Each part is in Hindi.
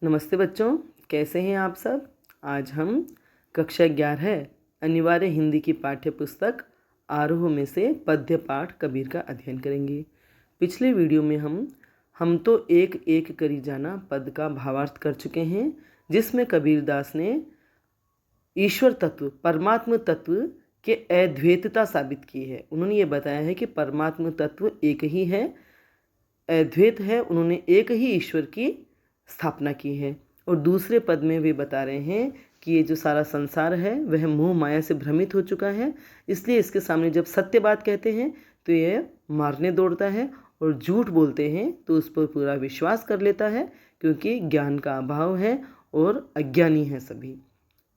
नमस्ते बच्चों, कैसे हैं आप सब। आज हम कक्षा 11 अनिवार्य हिंदी की पाठ्य पुस्तक आरोह में से पद्य पाठ कबीर का अध्ययन करेंगे। पिछले वीडियो में हम तो एक एक करी जाना पद का भावार्थ कर चुके हैं, जिसमें कबीरदास ने ईश्वर तत्व परमात्म तत्व के अद्वैतता साबित की है। उन्होंने ये बताया है कि परमात्म तत्व एक ही है, अद्वैत है। उन्होंने एक ही ईश्वर की स्थापना की है। और दूसरे पद में वे बता रहे हैं कि ये जो सारा संसार है वह मोह माया से भ्रमित हो चुका है, इसलिए इसके सामने जब सत्य बात कहते हैं तो यह मारने दौड़ता है, और झूठ बोलते हैं तो उस पर पूरा विश्वास कर लेता है, क्योंकि ज्ञान का अभाव है और अज्ञानी है सभी।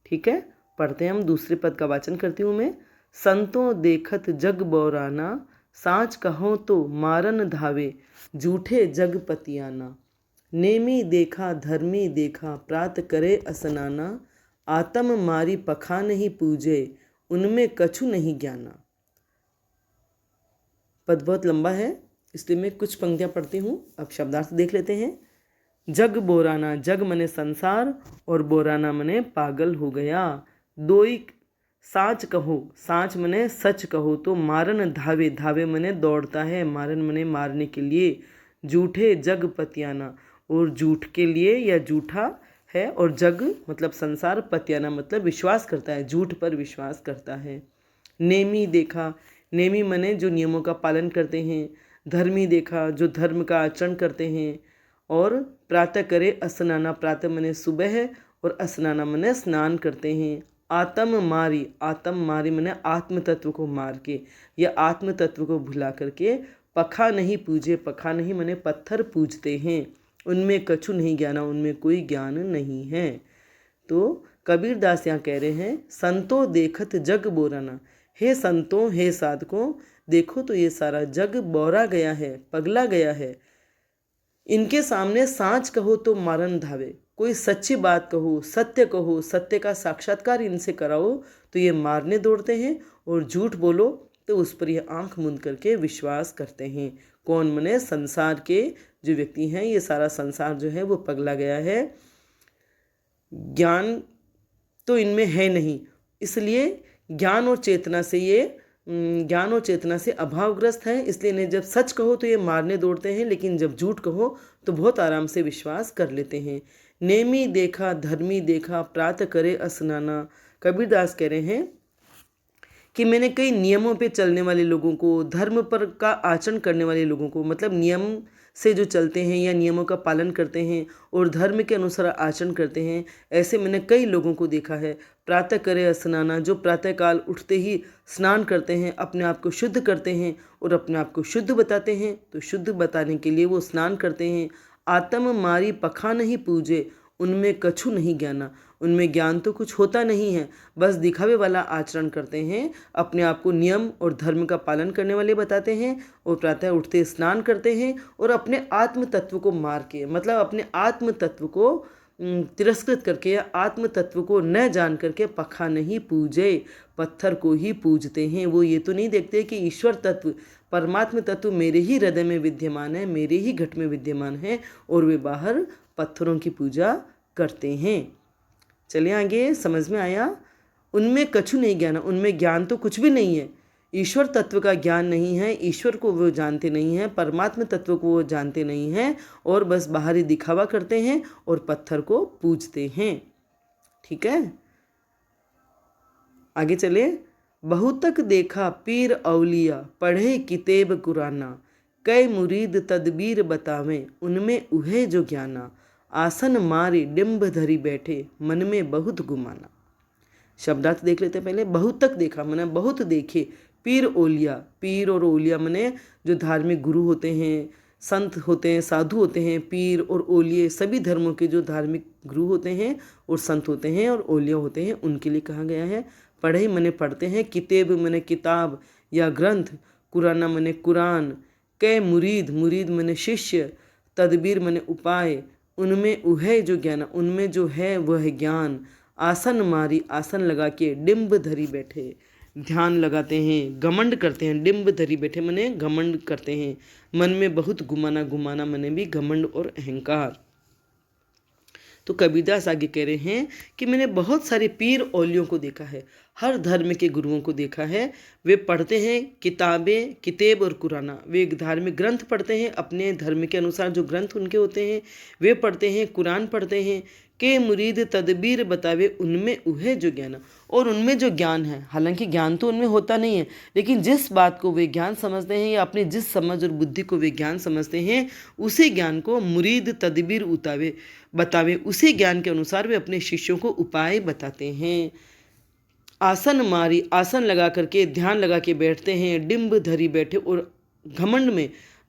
ठीक है, पढ़ते हैं हम। दूसरे पद का वाचन करती हूँ मैं। संतों देखत जग बौराना, साँच कहो तो मारन धावे, झूठे जग पतियाना। नेमी देखा धर्मी देखा, प्रात करे असनाना। आत्म मारी पखा नहीं पूजे, उनमें कछु नहीं ज्ञाना। पद बहुत लंबा है, इसलिए मैं कुछ पंक्तियां पढ़ती हूँ। अब शब्दार्थ देख लेते हैं। जग बोराना, जग मने संसार, और बोराना मने पागल हो गया। दोई साँच कहो, साँच मने सच कहो तो मारन धावे, धावे मने दौड़ता है, मारन मने मारने के लिए। झूठे जग पतियाना, और झूठ के लिए या झूठा है, और जग मतलब संसार, पतियाना मतलब विश्वास करता है, झूठ पर विश्वास करता है। नेमी देखा, नेमी मने जो नियमों का पालन करते हैं। धर्मी देखा, जो धर्म का आचरण करते हैं। और प्रातः करे अस्नाना, प्रातः मने सुबह है, और अस्नाना मने स्नान करते हैं। आत्म मारी, आत्म मारी मने आत्म तत्व को मार के या आत्म तत्व को भुला करके। पखा नहीं पूजे, पखा नहीं मने पत्थर पूजते हैं। उनमें कछु नहीं ज्ञाना, उनमें कोई ज्ञान नहीं है। तो कबीरदास यहाँ कह रहे हैं, संतों देखत जग बोराना, हे संतों हे साधकों, देखो तो ये सारा जग बोरा गया है, पगला गया है। इनके सामने सांच कहो तो मारन धावे, कोई सच्ची बात कहो, सत्य कहो, सत्य का साक्षात्कार इनसे कराओ तो ये मारने दौड़ते हैं, और झूठ बोलो तो उस पर ये आंख मूंद करके विश्वास करते हैं। कौन मने संसार के जो व्यक्ति हैं, ये सारा संसार जो है वो पगला गया है, ज्ञान तो इनमें है नहीं, इसलिए ज्ञान और चेतना से अभावग्रस्त है। इसलिए इन्हें जब सच कहो तो ये मारने दौड़ते हैं, लेकिन जब झूठ कहो तो बहुत आराम से विश्वास कर लेते हैं। नेमी देखा धर्मी देखा, प्रातः करे अस्नाना। कबीरदास कह रहे हैं कि मैंने कई नियमों पे चलने वाले लोगों को, धर्म पर का आचरण करने वाले लोगों को, मतलब नियम से जो चलते हैं या नियमों का पालन करते हैं और धर्म के अनुसार आचरण करते हैं, ऐसे मैंने कई लोगों को देखा है। प्रातः करे स्नाना, जो प्रातःकाल उठते ही स्नान करते हैं, अपने आप को शुद्ध करते हैं और अपने आप को शुद्ध बताते हैं, तो शुद्ध बताने के लिए वो स्नान करते हैं। आत्म मारी पखा नहीं पूजे, उनमें कछु नहीं ज्ञाना, उनमें ज्ञान तो कुछ होता नहीं है, बस दिखावे वाला आचरण करते हैं, अपने आप को नियम और धर्म का पालन करने वाले बताते हैं, और प्रातः उठते स्नान करते हैं, और अपने आत्म तत्व को मार के, मतलब अपने आत्म तत्व को तिरस्कृत करके या आत्म तत्व को न जान करके पखा नहीं पूजे, पत्थर को ही पूजते हैं। वो ये तो नहीं देखते कि ईश्वर तत्व परमात्म तत्व मेरे ही हृदय में विद्यमान है, मेरे ही घट में विद्यमान है, और वे बाहर पत्थरों की पूजा करते हैं। चलिए आगे, समझ में आया। उनमें कछु नहीं ज्ञान, उनमें ज्ञान तो कुछ भी नहीं है, ईश्वर तत्व का ज्ञान नहीं है, ईश्वर को वो जानते नहीं हैं, परमात्म तत्व को वो जानते नहीं हैं, और बस बाहरी दिखावा करते हैं और पत्थर को पूजते हैं। ठीक है, आगे चले। बहुतक देखा पीर औलिया, पढ़े किताब कुराना। कई मुरीद तदबीर बतावें, उनमें उहे जो ज्ञाना। आसन मारे डिम्ब धरी बैठे, मन में बहुत गुमाना। शब्दार्थ देख लेते हैं पहले। बहुतक देखा मने बहुत देखे, पीर ओलिया, पीर और ओलिया मने जो धार्मिक गुरु होते हैं, संत होते हैं, साधु होते हैं। पीर और ओलिए सभी धर्मों के जो धार्मिक गुरु होते हैं और संत होते हैं और ओलिया होते हैं, उनके लिए कहा गया है। पढ़े मने पढ़ते हैं, किताब मने किताब या ग्रंथ, कुराना मने कुरान। कै मुरीद, मुरीद मने शिष्य, तदबीर मने उपाय। उनमें उहे जो ज्ञान, उनमें जो है वह ज्ञान। आसन मारी, आसन लगा के, डिम्ब धरी बैठे, ध्यान लगाते हैं, घमंड करते हैं। डिम्ब धरी बैठे मने घमंड करते हैं। मन में बहुत गुमाना, गुमाना मने भी घमंड और अहंकार। तो कबीरदास आगे कह रहे हैं कि मैंने बहुत सारे पीर औलियों को देखा है, हर धर्म के गुरुओं को देखा है। वे पढ़ते हैं किताबें, किताब और कुराना। वे धार्मिक ग्रंथ पढ़ते हैं, अपने धर्म के अनुसार जो ग्रंथ उनके होते हैं वे पढ़ते हैं, कुरान पढ़ते हैं। के मुरीद तदबीर बतावे उनमें उहे जो ज्ञान, और उनमें जो ज्ञान है, हालांकि ज्ञान तो उनमें होता नहीं है, लेकिन जिस बात को वे ज्ञान समझते हैं या अपनी जिस समझ और बुद्धि को वे ज्ञान समझते हैं, उसी ज्ञान को मुरीद तदबीर उतावे बतावे, उसी ज्ञान के अनुसार वे अपने शिष्यों को उपाय बताते हैं। आसन मारी, आसन लगा करके ध्यान लगा के बैठते हैं, डिंब धरी बैठे और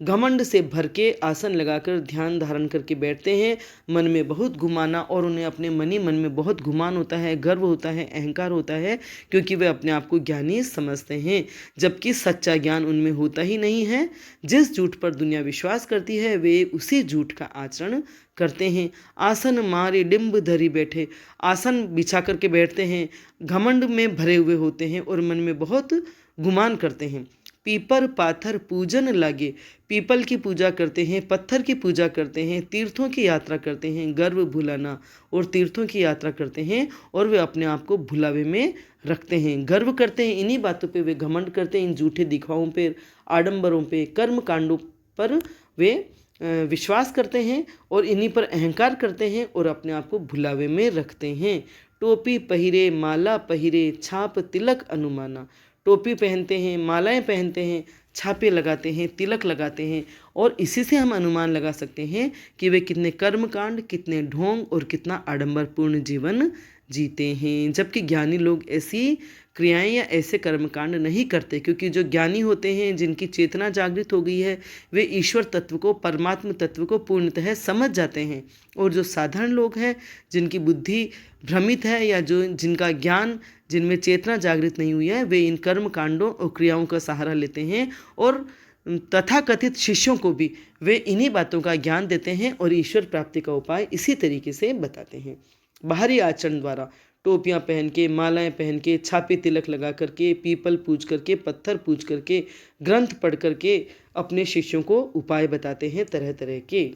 घमंड से भर के आसन लगाकर ध्यान धारण करके बैठते हैं। मन में बहुत घुमाना, और उन्हें अपने मन में बहुत घुमान होता है, गर्व होता है, अहंकार होता है, क्योंकि वे अपने आप को ज्ञानी समझते हैं, जबकि सच्चा ज्ञान उनमें होता ही नहीं है। जिस झूठ पर दुनिया विश्वास करती है वे उसी झूठ का आचरण करते हैं। आसन मारे डिंब धरी बैठे, आसन बिछा करके बैठते हैं, घमंड में भरे हुए होते हैं और मन में बहुत गुमान करते हैं। पीपर पाथर पूजन लागे, पीपल की पूजा करते हैं, पत्थर की पूजा करते हैं, तीर्थों की यात्रा करते हैं, गर्व भुलाना, और तीर्थों की यात्रा करते हैं और वे अपने आप को भुलावे में रखते हैं, गर्व करते हैं। इन्हीं बातों पे वे घमंड करते हैं, इन झूठे दिखावों पे, आडंबरों पे, कर्म कांडों पर वे विश्वास करते हैं और इन्हीं पर अहंकार करते हैं और अपने आप को भुलावे में रखते हैं। टोपी पहिरे, माला पहिरे, छाप तिलक अनुमाना, टोपी पहनते हैं, मालाएं पहनते हैं, छापे लगाते हैं, तिलक लगाते हैं, और इसी से हम अनुमान लगा सकते हैं कि वे कितने कर्मकांड, कितने ढोंग और कितना आडंबरपूर्ण जीवन जीते हैं। जबकि ज्ञानी लोग ऐसी क्रियाएं या ऐसे कर्मकांड नहीं करते, क्योंकि जो ज्ञानी होते हैं, जिनकी चेतना जागृत हो गई है, वे ईश्वर तत्व को, परमात्म तत्व को पूर्णतः समझ जाते हैं। और जो साधारण लोग हैं, जिनकी बुद्धि भ्रमित है या जिनका ज्ञान, जिनमें चेतना जागृत नहीं हुई है, वे इन कर्म कांडों और क्रियाओं का सहारा लेते हैं और तथाकथित शिष्यों को भी वे इन्हीं बातों का ज्ञान देते हैं और ईश्वर प्राप्ति का उपाय इसी तरीके से बताते हैं। बाहरी आचरण द्वारा टोपियां पहन के, मालाएं पहन के, छापे तिलक लगा करके, पीपल पूज करके, पत्थर पूज करके, ग्रंथ पढ़ करके अपने शिष्यों को उपाय बताते हैं तरह तरह के।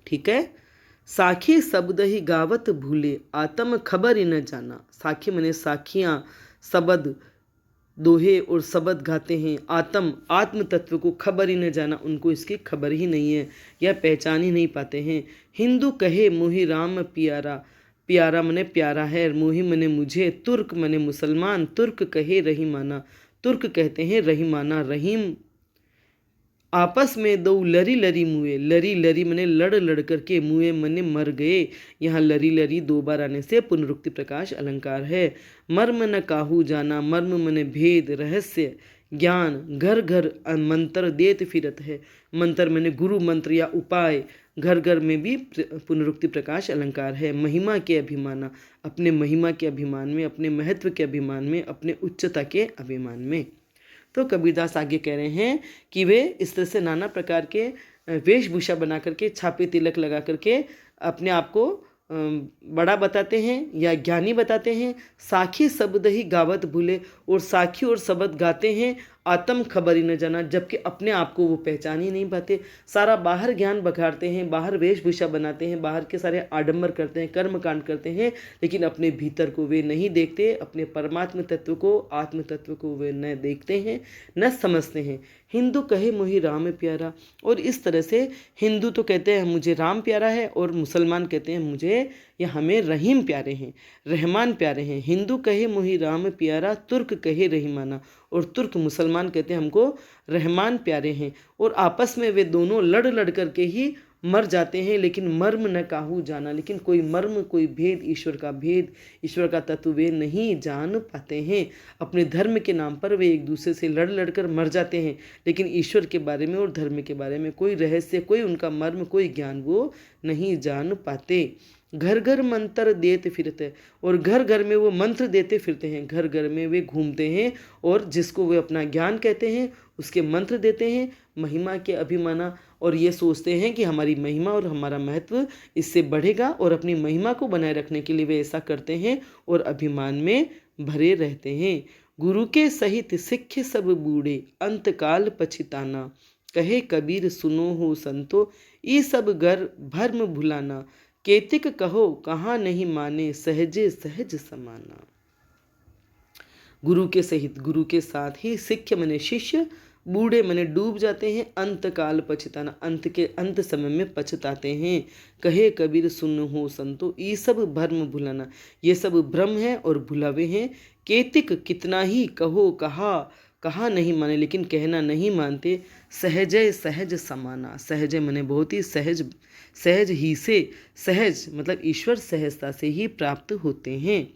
ठीक है। साखी शब्द ही गावत भूले, आत्म खबर ही न जाना। साखी मने साखियाँ, शब्द, दोहे और शब्द गाते हैं। आत्म तत्व को खबर ही न जाना, उनको इसकी खबर ही नहीं है या पहचान ही नहीं पाते हैं। हिंदू कहे मोहि राम प्यारा, प्यारा मने प्यारा है, मोहि मने मुझे, तुर्क मने मुसलमान, तुर्क कहे रहीमाना, तुर्क कहते हैं रहीमाना, रहीम। आपस में दो लरी लरी मुए, लरी लरी मने लड़ लड़ करके, मुए मने मर गए। यहाँ लरी लरी दो बार आने से पुनरुक्ति प्रकाश अलंकार है। मर्म न काहू जाना, मर्म मने भेद, रहस्य, ज्ञान। घर घर मंत्र देत फिरत है, मंत्र मने गुरु मंत्र या उपाय। घर घर में भी पुनरुक्ति प्रकाश अलंकार है। महिमा के अभिमाना, अपने महिमा के अभिमान में, अपने महत्व के अभिमान में, अपने उच्चता के अभिमान में। तो कबीरदास आगे कह रहे हैं कि वे इस तरह से नाना प्रकार के वेशभूषा बना करके, छापे तिलक लगा करके अपने आप को बड़ा बताते हैं या ज्ञानी बताते हैं। साखी शब्द ही गावत भूले, और साखी और शब्द गाते हैं, आत्म खबर ही न जाना, जबकि अपने आप को वो पहचान ही नहीं पाते। सारा बाहर ज्ञान बखारते हैं, बाहर वेशभूषा बनाते हैं, बाहर के सारे आडंबर करते हैं, कर्म कांड करते हैं, लेकिन अपने भीतर को वे नहीं देखते, अपने परमात्म तत्व को, आत्म तत्व को वे न देखते हैं, न समझते हैं। हिंदू कहे मोहि राम प्यारा, और इस तरह से हिंदू तो कहते हैं मुझे राम प्यारा है, और मुसलमान कहते हैं मुझे या हमें रहीम प्यारे हैं, रहमान प्यारे हैं। हिंदू कहे मोहि राम प्यारा, तुर्क कहे रहीमाना, और तुर्क मुसलमान कहते हैं हमको रहमान प्यारे हैं। और आपस में वे दोनों लड़ लड़ करके ही मर जाते हैं, लेकिन मर्म न काहू जाना, लेकिन कोई मर्म, कोई भेद, ईश्वर का भेद, ईश्वर का तत्व वे नहीं जान पाते हैं। अपने धर्म के नाम पर वे एक दूसरे से लड़ लड़ कर मर जाते हैं, लेकिन ईश्वर के बारे में और धर्म के बारे में कोई रहस्य, कोई उनका मर्म, कोई ज्ञान वो नहीं जान पाते। घर घर मंत्र देते फिरते, और घर घर में वो मंत्र देते फिरते हैं, घर घर में वे घूमते हैं और जिसको वे अपना ज्ञान कहते हैं उसके मंत्र देते हैं, महिमा के अभिमाना, और ये सोचते हैं कि हमारी महिमा और हमारा महत्व इससे बढ़ेगा, और अपनी महिमा को बनाए रखने के लिए वे ऐसा करते हैं और अभिमान में भरे रहते हैं। गुरु के सहित सिख सब बूढ़े, अंतकाल पछिताना, कहे कबीर सुनो हो संतो, ई सब गर भर्म भुलाना। केतिक कहो कहाँ नहीं माने, सहजे सहज समाना। गुरु के सहित, गुरु के साथ ही सिक्ख मने शिष्य, बूढ़े मने डूब जाते हैं, अंत काल पछताना, अंत के अंत समय में पछताते हैं। कहे कबीर सुन हो संतो, ये सब भ्रम भुलाना, ये सब भ्रम है और भुलावे हैं। केतिक कितना ही कहो कहा नहीं माने, लेकिन कहना नहीं मानते। सहजय सहज समाना, सहजय मने बहुत ही सहज, सहज ही से, सहज मतलब ईश्वर सहजता से ही प्राप्त होते हैं।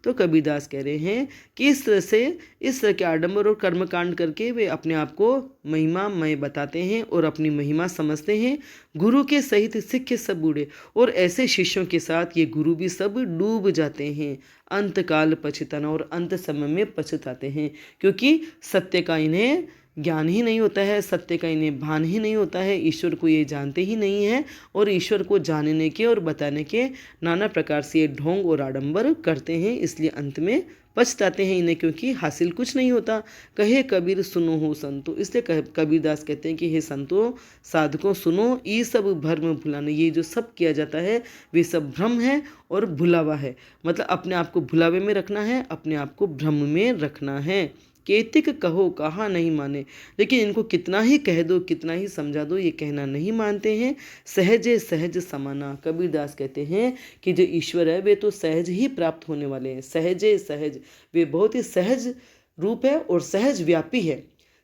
तो कबीरदास कह रहे हैं कि इस तरह के आडंबर और कर्मकांड करके वे अपने आप को महिमामय बताते हैं और अपनी महिमा समझते हैं। गुरु के सहित सिख सब बूढ़े, और ऐसे शिष्यों के साथ ये गुरु भी सब डूब जाते हैं। अंत काल पछताना, और अंत समय में पछताते हैं, क्योंकि सत्य का इन्हें ज्ञान ही नहीं होता है, सत्य का इन्हें भान ही नहीं होता है, ईश्वर को ये जानते ही नहीं है, और ईश्वर को जानने के और बताने के नाना प्रकार से ये ढोंग और आडंबर करते हैं, इसलिए अंत में पछताते हैं इन्हें, क्योंकि हासिल कुछ नहीं होता। कहे कबीर सुनो हो संतो, इसलिए कबीरदास कहते हैं कि हे संतो साधकों सुनो, ये सब भ्रम भुलाना, ये जो सब किया जाता है वे सब भ्रम है और भुलावा है, मतलब अपने आप को भुलावे में रखना है, अपने आप को भ्रम में रखना है। केतिक कहो कहा नहीं माने, लेकिन इनको कितना ही कह दो, कितना ही समझा दो, ये कहना नहीं मानते हैं। सहजे सहज समाना, कबीरदास कहते हैं कि जो ईश्वर है वे तो सहज ही प्राप्त होने वाले हैं। सहजे सहज, वे बहुत ही सहज रूप है और सहज व्यापी है,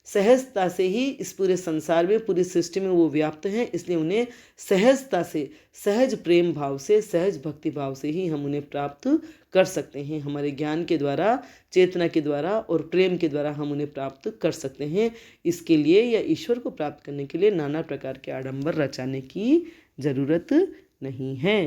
सहजता से ही इस पूरे संसार में, पूरी सृष्टि में वो व्याप्त हैं, इसलिए उन्हें सहजता से, सहज प्रेम भाव से, सहज भक्ति भाव से ही हम उन्हें प्राप्त कर सकते हैं। हमारे ज्ञान के द्वारा, चेतना के द्वारा और प्रेम के द्वारा हम उन्हें प्राप्त कर सकते हैं। इसके लिए या ईश्वर को प्राप्त करने के लिए नाना प्रकार के आडंबर रचाने की जरूरत नहीं है।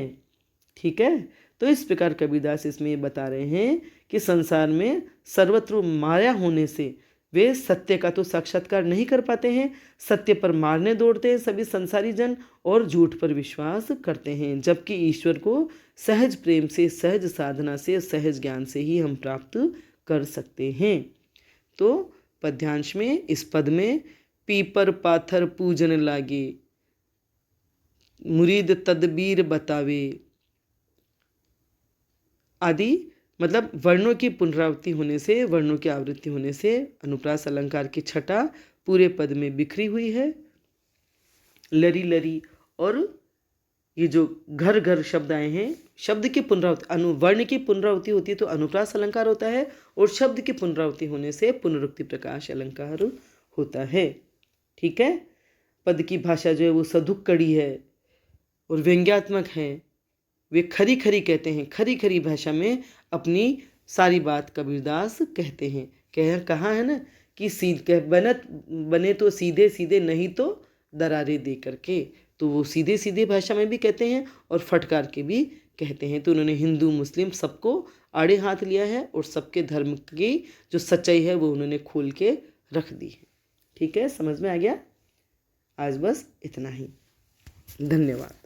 ठीक है, तो इस प्रकार कबीरदास इसमें ये बता रहे हैं कि संसार में सर्वत्र माया होने से वे सत्य का तो साक्षात्कार नहीं कर पाते हैं, सत्य पर मारने दौड़ते हैं सभी संसारी जन, और झूठ पर विश्वास करते हैं, जबकि ईश्वर को सहज प्रेम से, सहज साधना से, सहज ज्ञान से ही हम प्राप्त कर सकते हैं। तो पद्यांश में इस पद में पीपर पाथर पूजन लागे, मुरीद तदबीर बतावे आदि, मतलब वर्णों की पुनरावृत्ति होने से, वर्णों की आवृत्ति होने से अनुप्रास अलंकार की छटा पूरे पद में बिखरी हुई है। लरी लरी, और ये जो घर घर शब्द आए हैं, शब्द की पुनरावृत्ति, वर्ण की पुनरावृत्ति होती है तो अनुप्रास अलंकार होता है, और शब्द की पुनरावृत्ति होने से पुनरुक्ति प्रकाश अलंकार होता है। ठीक है, पद की भाषा जो है वो सधुक कड़ी है और व्यंग्यात्मक है। वे खरी खरी कहते हैं, खरी खरी भाषा में अपनी सारी बात कबीरदास कहते हैं। कहा है ना कि बने तो सीधे सीधे, नहीं तो दरारे दे करके, तो वो सीधे सीधे भाषा में भी कहते हैं और फटकार के भी कहते हैं। तो उन्होंने हिंदू मुस्लिम सबको आड़े हाथ लिया है और सबके धर्म की जो सच्चाई है वो उन्होंने खोल के रख दी है। ठीक है, समझ में आ गया? आज बस इतना ही, धन्यवाद।